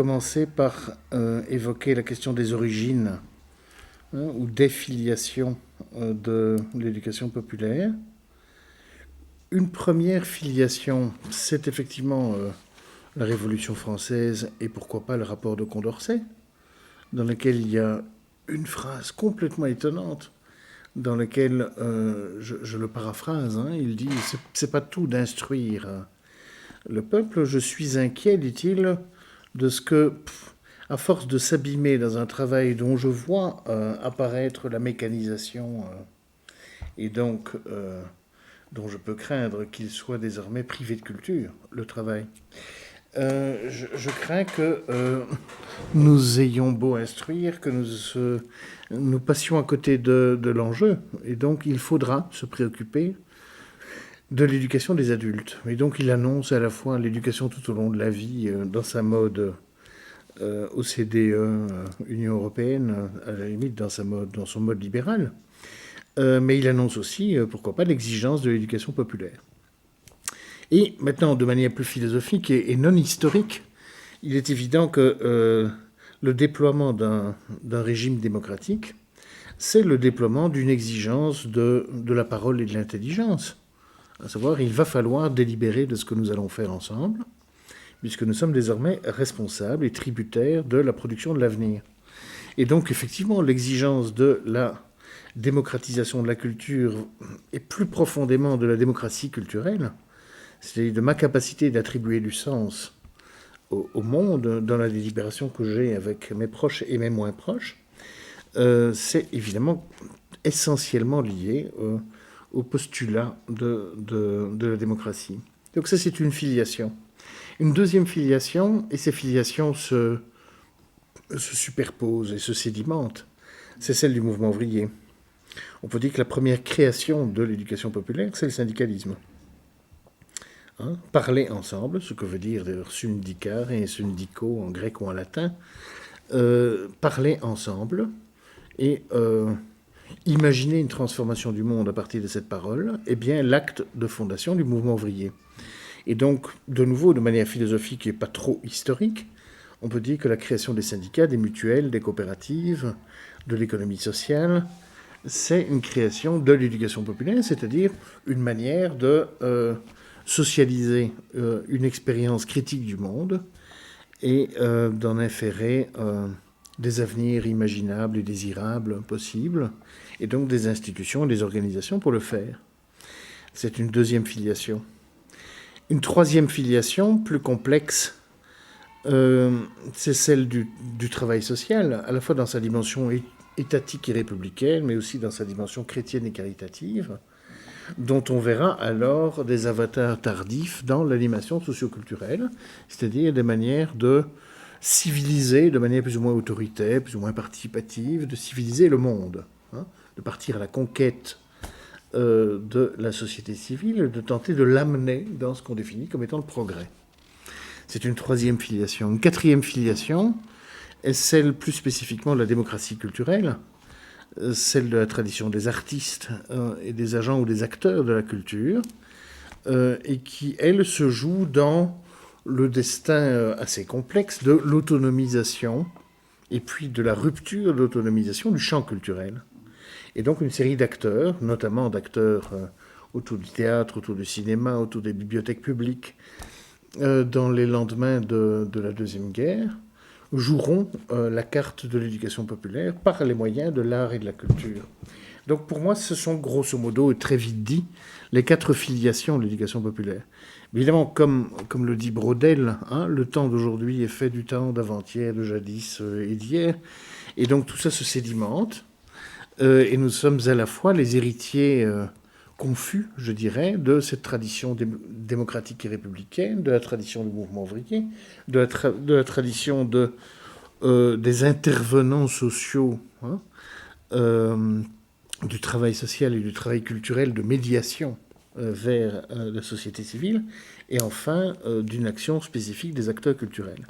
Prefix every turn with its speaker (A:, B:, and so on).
A: commencer par évoquer la question des origines ou des filiations de l'éducation populaire. Une première filiation, c'est effectivement la Révolution française et pourquoi pas le rapport de Condorcet, dans lequel il y a une phrase complètement étonnante, dans laquelle, je le paraphrase, il dit « c'est pas tout d'instruire le peuple, je suis inquiet, dit-il, de ce que, à force de s'abîmer dans un travail dont je vois apparaître la mécanisation, et donc dont je peux craindre qu'il soit désormais privé de culture, le travail. Je crains que nous ayons beau instruire, que nous passions à côté de l'enjeu. Et donc, il faudra se préoccuper de l'éducation des adultes. Et donc, il annonce à la fois l'éducation tout au long de la vie, dans sa mode OCDE, Union européenne, à la limite dans son mode libéral. Mais il annonce aussi, pourquoi pas, l'exigence de l'éducation populaire. Et maintenant, de manière plus philosophique et non historique, il est évident que le déploiement d'un régime démocratique, c'est le déploiement d'une exigence de la parole et de l'intelligence. À savoir, il va falloir délibérer de ce que nous allons faire ensemble, puisque nous sommes désormais responsables et tributaires de la production de l'avenir. Et donc, effectivement, l'exigence de la démocratisation de la culture et plus profondément de la démocratie culturelle, c'est-à-dire de ma capacité d'attribuer du sens au monde dans la délibération que j'ai avec mes proches et mes moins proches, c'est évidemment essentiellement lié au postulat de la démocratie. Donc ça, c'est une filiation. Une deuxième filiation, et ces filiations se superposent et se sédimentent, c'est celle du mouvement ouvrier. On peut dire que la première création de l'éducation populaire, c'est le syndicalisme. Parler ensemble, ce que veut dire d'ailleurs syndicare et syndico en grec ou en latin, parler ensemble et imaginer une transformation du monde à partir de cette parole, est bien l'acte de fondation du mouvement ouvrier. Et donc, de nouveau, de manière philosophique et pas trop historique, on peut dire que la création des syndicats, des mutuelles, des coopératives, de l'économie sociale, c'est une création de l'éducation populaire, c'est-à-dire une manière de socialiser une expérience critique du monde et d'en inférer des avenirs imaginables et désirables possibles, et donc des institutions et des organisations pour le faire. C'est une deuxième filiation. Une troisième filiation, plus complexe, c'est celle du travail social, à la fois dans sa dimension étatique et républicaine, mais aussi dans sa dimension chrétienne et caritative, dont on verra alors des avatars tardifs dans l'animation socioculturelle, c'est-à-dire des manières de civiliser de manière plus ou moins autoritaire, plus ou moins participative, de civiliser le monde, de partir à la conquête de la société civile, de tenter de l'amener dans ce qu'on définit comme étant le progrès. C'est une troisième filiation. Une quatrième filiation est celle plus spécifiquement de la démocratie culturelle, celle de la tradition des artistes et des agents ou des acteurs de la culture, et qui, elle, se joue dans le destin assez complexe de l'autonomisation et puis de la rupture de l'autonomisation du champ culturel. Et donc une série d'acteurs, notamment d'acteurs autour du théâtre, autour du cinéma, autour des bibliothèques publiques, dans les lendemains de la Deuxième Guerre, joueront la carte de l'éducation populaire par les moyens de l'art et de la culture. Donc pour moi, ce sont grosso modo, et très vite dit, les 4 filiations de l'éducation populaire. Évidemment, comme le dit Braudel, le temps d'aujourd'hui est fait du temps d'avant-hier, de jadis et d'hier, et donc tout ça se sédimente, et nous sommes à la fois les héritiers confus, je dirais, de cette tradition démocratique et républicaine, de la tradition du mouvement ouvrier, de la tradition des intervenants sociaux, du travail social et du travail culturel de médiation vers la société civile, et enfin d'une action spécifique des acteurs culturels.